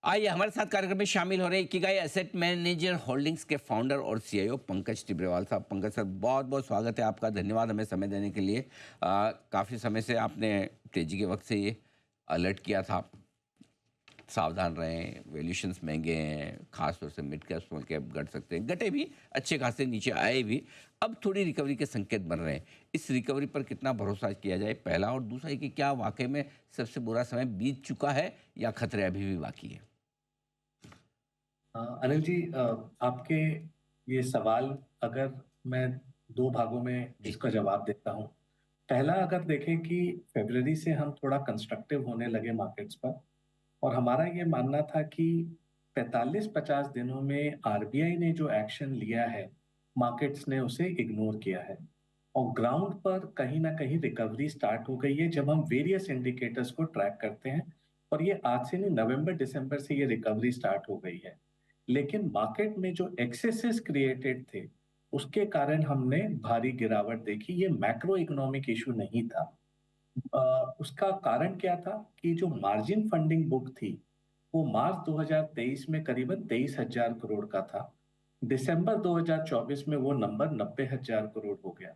आइए हमारे साथ कार्यक्रम में शामिल हो रहे इकिगाई एसेट मैनेजर होल्डिंग्स के फाउंडर और सीईओ पंकज टिब्रेवाल साहब। पंकज सर, बहुत बहुत स्वागत है आपका, धन्यवाद हमें समय देने के लिए। काफ़ी समय से आपने तेजी के वक्त से ये अलर्ट किया था, सावधान रहें, वैल्यूएशंस महंगे हैं, खास तौर से मिड कैप स्मॉल कैप घट सकते हैं, घटे भी, अच्छे खासे नीचे आए भी। अब थोड़ी रिकवरी के संकेत बन रहे हैं। इस रिकवरी पर कितना भरोसा किया जाए, पहला, और दूसरा कि क्या वाकई में सबसे बुरा समय बीत चुका है या खतरे अभी भी बाकी है? अनिल जी, आपके ये सवाल, अगर मैं दो भागों में जी। इसका जवाब देता हूँ। पहला, अगर देखें कि फरवरी से हम थोड़ा कंस्ट्रक्टिव होने लगे मार्केट्स पर, और हमारा ये मानना था कि 45-50 दिनों में आरबीआई ने जो एक्शन लिया है, मार्केट्स ने उसे इग्नोर किया है, और ग्राउंड पर कहीं ना कहीं रिकवरी स्टार्ट हो गई है जब हम वेरियस इंडिकेटर्स को ट्रैक करते हैं। और ये आज से नहीं, नवंबर दिसंबर से ये रिकवरी स्टार्ट हो गई है। लेकिन मार्केट में जो एक्सेसेस क्रिएटेड थे, उसके कारण हमने भारी गिरावट देखी। ये मैक्रो इकोनॉमिक इशू नहीं था। उसका कारण क्या था कि जो मार्जिन फंडिंग बुक थी, वो मार्च 2023 में करीबन 23,000 करोड़ का था। दिसंबर 2024 में वो नंबर 90,000 करोड़ हो गया।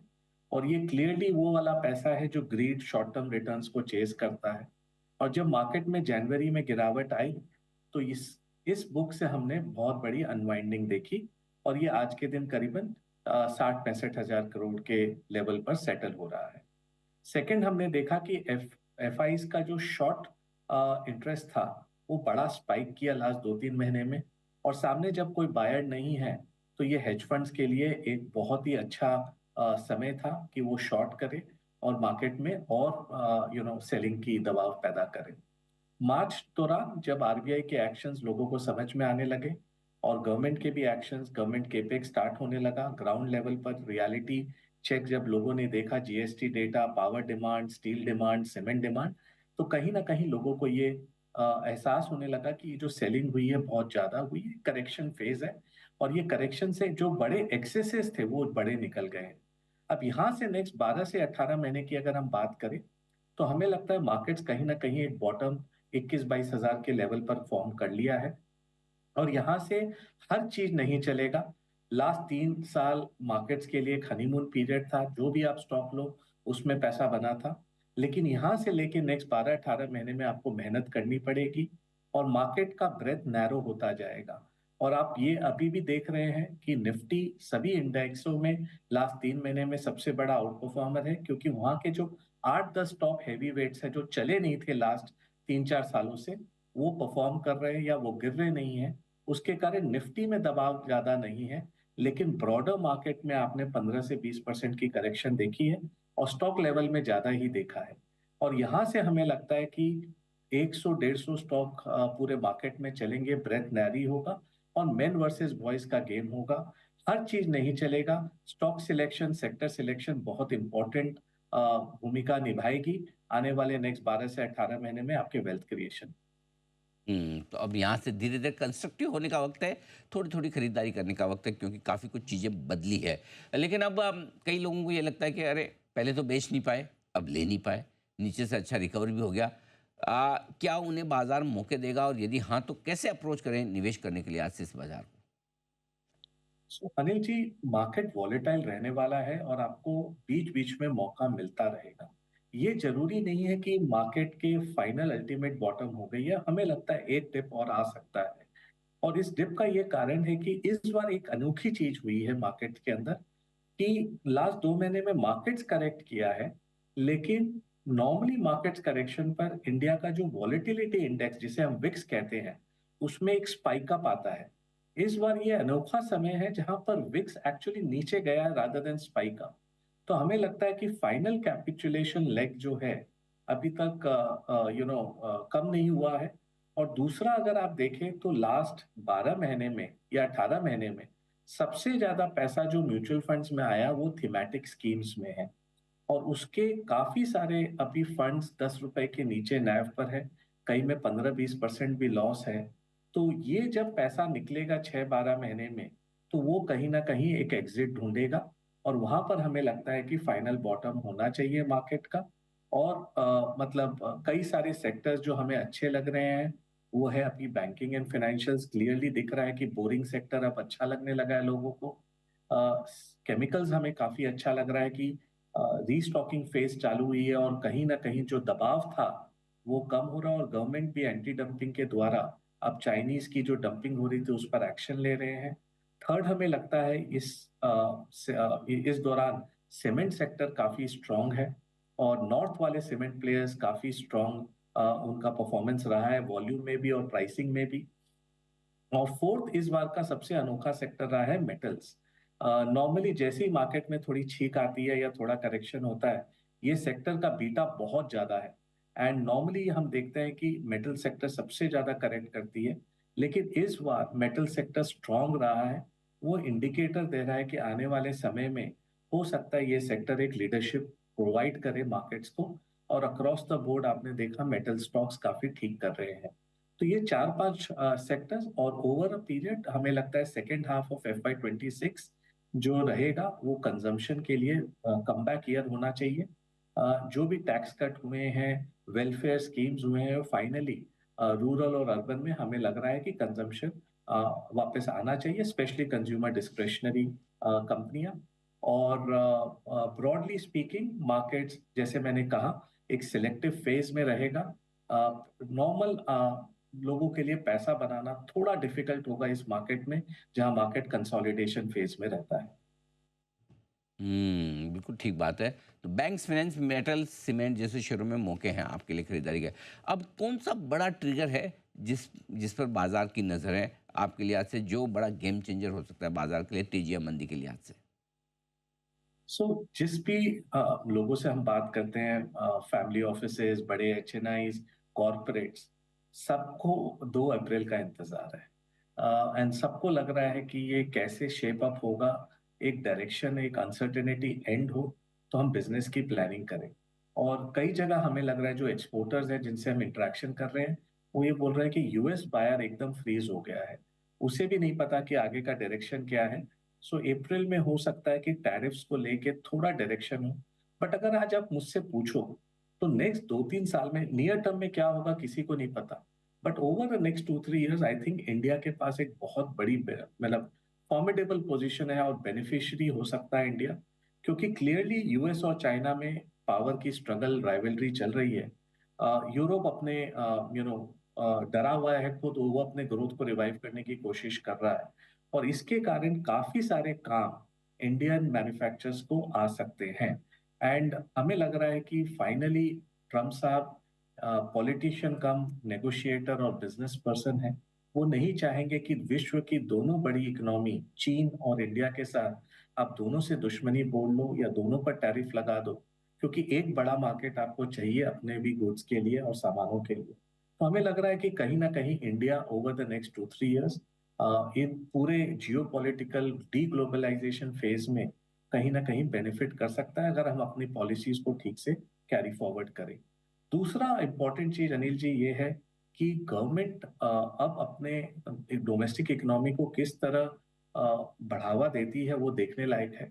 और ये क्लियरली वो वाला पैसा है जो ग्रीड शॉर्ट टर्म रिटर्न्स को चेस करता है। और जब मार्केट में जनवरी में गिरावट आई, तो इस बुक से हमने बहुत बड़ी अनवाइंडिंग देखी, और ये आज के दिन करीबन 60-65 हजार करोड़ के लेवल पर सेटल हो रहा है। सेकंड, हमने देखा कि एफ आईज का जो शॉर्ट इंटरेस्ट था, वो बड़ा स्पाइक किया लास्ट 2-3 महीने में। और सामने जब कोई बायर नहीं है, तो ये हेज फंड्स के लिए एक बहुत ही अच्छा समय था कि वो शॉर्ट करे और मार्केट में और सेलिंग की दबाव पैदा करे। मार्च दौरान जब आरबीआई के एक्शंस लोगों को समझ में आने लगे, और गवर्नमेंट के भी एक्शंस, गवर्नमेंट केपेक्स स्टार्ट होने लगा, ग्राउंड लेवल पर रियलिटी चेक जब लोगों ने देखा, GST data, power demand, steel demand, cement demand, तो कहीं ना कहीं लोगों को ये एहसास होने लगा कि ये जो सेलिंग हुई है बहुत ज्यादा हुई है, करेक्शन फेज है। और ये करेक्शन से जो बड़े एक्सेसेस थे वो बड़े निकल गए हैं। अब यहाँ से नेक्स्ट 12 से 18 महीने की अगर हम बात करें, तो हमें लगता है मार्केट्स कहीं ना कहीं एक बॉटम 21-22 हजार के लेवल पर फॉर्म कर लिया है। और यहाँ से हर चीज नहीं चलेगा। लास्ट 3 साल मार्केट्स के लिए एक हनीमून पीरियड था, जो भी आप स्टॉक लो उसमें पैसा बना था। लेकिन यहाँ से लेके नेक्स्ट 12-18 महीने में आपको मेहनत करनी पड़ेगी, और मार्केट का ब्रेथ नैरो होता जाएगा। और आप ये अभी भी देख रहे हैं कि निफ्टी सभी इंडेक्सों में लास्ट 3 महीने में सबसे बड़ा आउट परफॉर्मर है, क्योंकि वहां के जो 8-10 टॉप हैवी वेट्स है जो चले नहीं थे लास्ट 3-4 सालों से, वो परफॉर्म कर रहे हैं या वो गिर रहे नहीं है। उसके कारण निफ्टी में दबाव ज्यादा नहीं है। लेकिन ब्रॉडर मार्केट में आपने 15 से 20% की करेक्शन देखी है, और स्टॉक लेवल में ज्यादा ही देखा है। और यहां से हमें लगता है कि 100-150 स्टॉक पूरे मार्केट में चलेंगे, ब्रेथ नैरी होगा, और मेन वर्सेस बॉयज का गेम होगा। हर चीज नहीं चलेगा। स्टॉक सिलेक्शन, सेक्टर सिलेक्शन बहुत इंपॉर्टेंट भूमिका निभाएगी आने वाले नेक्स्ट 12 से 18 महीने में आपके वेल्थ क्रिएशन। तो अब यहाँ से धीरे-धीरे कंस्ट्रक्टिव होने का वक़्त है, थोड़ी-थोड़ी खरीदारी करने का वक़्त है, क्योंकि काफ़ी कुछ चीज़ें बदली है। लेकिन अब कई लोगों को ये लगता है कि अरे! पहले तो बेच नहीं पाए, अब ले नहीं पाए, नीचे से अच्छा रिकवर भी हो गया। क्या उन्हें बाज़ार मौके देगा, और यदि हाँ, तो कैसे अप्रोच करें निवेश करने के लिए आज से इस बाज़ार को? अनिल जी, मार्केट वॉलेटाइल रहने वाला है, और आपको बीच बीच में मौका मिलता रहेगा। ये जरूरी नहीं है कि मार्केट के फाइनल अल्टीमेट बॉटम हो गई है। हमें लगता है एक डिप और आ सकता है। और इस डिप का ये कारण है कि इस बार एक अनोखी चीज हुई है मार्केट के अंदर, कि लास्ट 2 महीने में मार्केट्स करेक्ट किया है। लेकिन नॉर्मली मार्केट्स करेक्शन पर इंडिया का जो वॉलेटिलिटी इंडेक्स, जिसे हम विक्स कहते हैं, उसमें एक स्पाइक अप आता है। इस बार ये अनोखा समय है जहां पर विक्स एक्चुअली नीचे गया रादर देन स्पाइक अप। तो हमें लगता है कि फाइनल कैपिचुलेशन लेग जो है, अभी तक कम नहीं हुआ है। और दूसरा, अगर आप देखें तो लास्ट 12 महीने में या 18 महीने में सबसे ज्यादा पैसा जो म्यूचुअल फंड्स में आया, वो थीमेटिक स्कीम्स में है। और उसके काफी सारे अभी फंड्स 10 रुपए के नीचे नैव पर है, कई में 15-20% भी लॉस है। तो ये जब पैसा निकलेगा 6-12 महीने में, तो वो कहीं ना कहीं एक एग्जिट ढूंढेगा। और वहां पर हमें लगता है कि फाइनल बॉटम होना चाहिए मार्केट का। और मतलब कई सारे सेक्टर्स जो हमें अच्छे लग रहे हैं, वो है अभी बैंकिंग एंड फाइनेंशियल्स। क्लियरली दिख रहा है कि बोरिंग सेक्टर अब अच्छा लगने लगा है लोगों को। केमिकल्स हमें काफी अच्छा लग रहा है कि रीस्टॉकिंग फेज चालू हुई है और कहीं ना कहीं जो दबाव था वो कम हो रहा है, और गवर्नमेंट भी एंटी डंपिंग के द्वारा अब चाइनीज की जो डंपिंग हो रही थी उस पर एक्शन ले रहे हैं। थर्ड, हमें लगता है इस दौरान सीमेंट सेक्टर काफी स्ट्रांग है, और नॉर्थ वाले सीमेंट प्लेयर्स काफी स्ट्रांग उनका परफॉर्मेंस रहा है वॉल्यूम में भी और प्राइसिंग में भी। और फोर्थ, इस बार का सबसे अनोखा सेक्टर रहा है मेटल्स। नॉर्मली जैसे ही मार्केट में थोड़ी छीक आती है या थोड़ा करेक्शन होता है, ये सेक्टर का बीटा बहुत ज्यादा है। एंड नॉर्मली हम देखते हैं कि मेटल सेक्टर सबसे ज्यादा करेक्ट करती है, लेकिन इस बार मेटल सेक्टर स्ट्रांग रहा है। वो इंडिकेटर दे रहा है कि आने वाले समय में हो सकता है ये सेक्टर एक लीडरशिप प्रोवाइड करे मार्केट्स को, और अक्रॉस द बोर्ड आपने देखा मेटल स्टॉक्स काफी ठीक कर रहे हैं। तो ये चार पांच सेक्टर्स, और ओवर अ पीरियड हमें लगता है सेकेंड हाफ ऑफ FY 26 जो रहेगा वो कंजम्पशन के लिए कमबैक ईयर होना चाहिए। जो भी टैक्स कट हुए हैं, वेलफेयर स्कीम्स हुए हैं, फाइनली रूरल और अर्बन में हमें लग रहा है कि कंजम्पशन वापस आना चाहिए, स्पेशली कंज्यूमर डिस्क्रेशनरी कंपनियां। और ब्रॉडली स्पीकिंग मार्केट्स, जैसे मैंने कहा, एक सिलेक्टिव फेज में रहेगा। नॉर्मल लोगों के लिए पैसा बनाना थोड़ा डिफिकल्ट होगा इस मार्केट में, जहां मार्केट कंसोलिडेशन फेज में रहता है। बिल्कुल ठीक बात है। तो बैंक्स, फाइनेंस, मेटल, सीमेंट जैसे शेयरों में मौके हैं आपके लिए खरीदारी के। अब कौन-सा बड़ा ट्रिगर है जिस जिस पर बाज़ार की नज़र है आपके लिहाज़ से, जो बड़ा गेम चेंजर हो सकता है बाज़ार के लिए तेज़ी या मंदी के लिहाज़ से? सो जिस भी लोगों से हम बात करते हैं, फैमिली ऑफिसेज, बड़े HNIs, कॉरपोरेट्स, सबको 2 अप्रैल का इंतजार है। एंड सबको लग रहा है कि ये कैसे शेप अप होगा, एक डायरेक्शन, एक अनसर्टेनिटी एंड हो, तो हम बिजनेस की प्लानिंग करें। और कई जगह हमें लग रहा है जो एक्सपोर्टर्स हैं जिनसे हम इंटरेक्शन कर रहे हैं, वो ये बोल रहे हैं कि US बायर एकदम फ्रीज हो गया है, उसे भी नहीं पता कि आगे का डायरेक्शन क्या है। सो अप्रैल में हो सकता है कि टैरिफ्स को लेके थोड़ा डायरेक्शन हो। बट अगर आज आप मुझसे पूछो तो नेक्स्ट 2-3 साल में नियर टर्म में क्या होगा किसी को नहीं पता। But over the next 2-3 years I think India के पास एक बहुत बड़ी मतलब फॉर्मिडेबल पोजीशन है, और बेनिफिशियरी हो सकता है इंडिया, क्योंकि क्लियरली US और चाइना में पावर की स्ट्रगल राइवलरी चल रही है। यूरोप अपने डरा हुआ है खुद, वो अपने ग्रोथ को रिवाइव करने की कोशिश कर रहा है, और इसके कारण काफी सारे काम इंडियन मैन्युफैक्चरर्स को आ सकते हैं। एंड हमें लग रहा है कि फाइनली ट्रम्प साहब पॉलिटिशियन कम नेगोशिएटर और बिजनेस पर्सन है। वो नहीं चाहेंगे कि विश्व की दोनों बड़ी इकोनॉमी चीन और इंडिया के साथ आप दोनों से दुश्मनी बोल लो या दोनों पर टैरिफ लगा दो, क्योंकि एक बड़ा मार्केट आपको चाहिए अपने भी गुड्स के लिए और सामानों के लिए। तो हमें लग रहा है कि कहीं ना कहीं India over the next 2-3 years in पूरे जियोपॉलिटिकल डीग्लोबलाइजेशन फेज में कहीं ना कहीं बेनिफिट कर सकता है, अगर हम अपनी पॉलिसीज को ठीक से कैरी फॉरवर्ड करें। दूसरा इंपॉर्टेंट चीज अनिल जी ये है कि गवर्नमेंट अब अपने डोमेस्टिक इकोनॉमी को किस तरह बढ़ावा देती है वो देखने लायक है।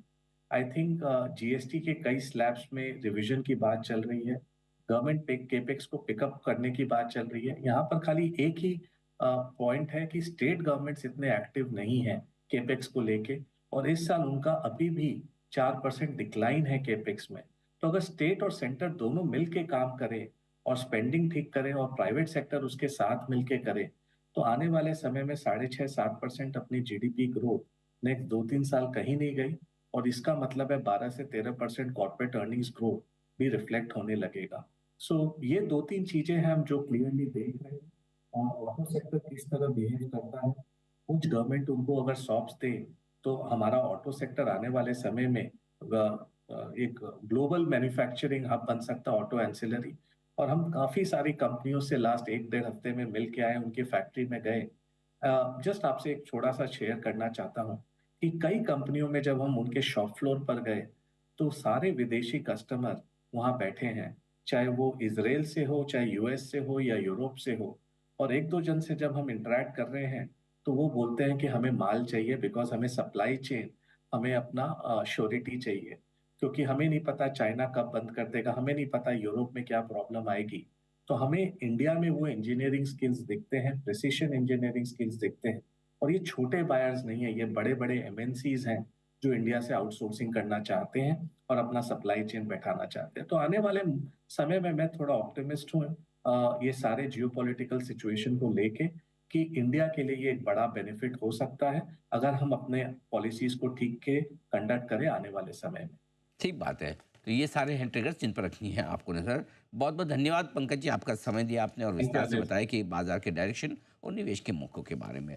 आई थिंक GST के कई स्लैब्स में रिवीजन की बात चल रही है, गवर्नमेंट केपेक्स को पिकअप करने की बात चल रही है। यहाँ पर खाली एक ही पॉइंट है कि स्टेट गवर्नमेंट्स इतने एक्टिव नहीं है केपेक्स को लेके, और इस साल उनका अभी भी 4% डिक्लाइन है केपेक्स में। तो अगर स्टेट और सेंटर दोनों मिलके काम करें और स्पेंडिंग ठीक करें और प्राइवेट सेक्टर उसके साथ मिलके करे, तो आने वाले समय में 6.5-7% अपनी GDP ग्रोथ नेक्स्ट 2-3 साल कहीं नहीं गई, और इसका मतलब है 12 से 13% कॉर्पोरेट अर्निंग्स ग्रोथ भी रिफ्लेक्ट होने लगेगा। सो ये 2-3 चीजें हैं हम जो क्लियरली देख रहे हैं। ऑटो सेक्टर किस तरह बिहेव करता है, कुछ गवर्नमेंट उनको अगर सॉफ्ट दे, तो हमारा ऑटो सेक्टर आने वाले समय में एक ग्लोबल मैन्युफैक्चरिंग हब बन सकता है, ऑटो एंसिलरी। और हम काफी सारी कंपनियों से लास्ट 1-1.5 हफ्ते में मिल के आए, उनकी फैक्ट्री में गए। जस्ट आपसे एक छोटा सा शेयर करना चाहता हूँ कि कई कंपनियों में जब हम उनके शॉप फ्लोर पर गए, तो सारे विदेशी कस्टमर वहां बैठे हैं, चाहे वो इसराइल से हो, चाहे US से हो या यूरोप से हो। और एक दो जन से जब हम इंटरेक्ट कर रहे हैं, तो वो बोलते हैं कि हमें माल चाहिए, बिकॉज हमें सप्लाई चेन, हमें अपना श्योरिटी चाहिए, क्योंकि हमें नहीं पता चाइना कब बंद कर देगा, हमें नहीं पता यूरोप में क्या प्रॉब्लम आएगी। तो हमें इंडिया में वो इंजीनियरिंग स्किल्स दिखते हैं, प्रिसिशन इंजीनियरिंग स्किल्स दिखते हैं। और ये छोटे बायर्स नहीं है, ये बड़े बड़े एमएनसीज हैं जो इंडिया से आउटसोर्सिंग करना चाहते हैं और अपना सप्लाई चेन बैठाना चाहते हैं। तो आने वाले समय में मैं थोड़ा ऑप्टिमिस्ट हूँ ये सारे जियोपॉलिटिकल सिचुएशन को लेके, कि इंडिया के लिए ये एक बड़ा बेनिफिट हो सकता है अगर हम अपने पॉलिसीज को ठीक के कंडक्ट करें आने वाले समय में। ठीक बात है। तो ये सारे हैं ट्रिगर्स जिन पर रखनी है आपको नज़र। बहुत-बहुत धन्यवाद पंकज जी, आपका समय दिया आपने और थैंक यू विस्तार से अजय। बताया कि बाज़ार के डायरेक्शन और निवेश के मौकों के बारे में।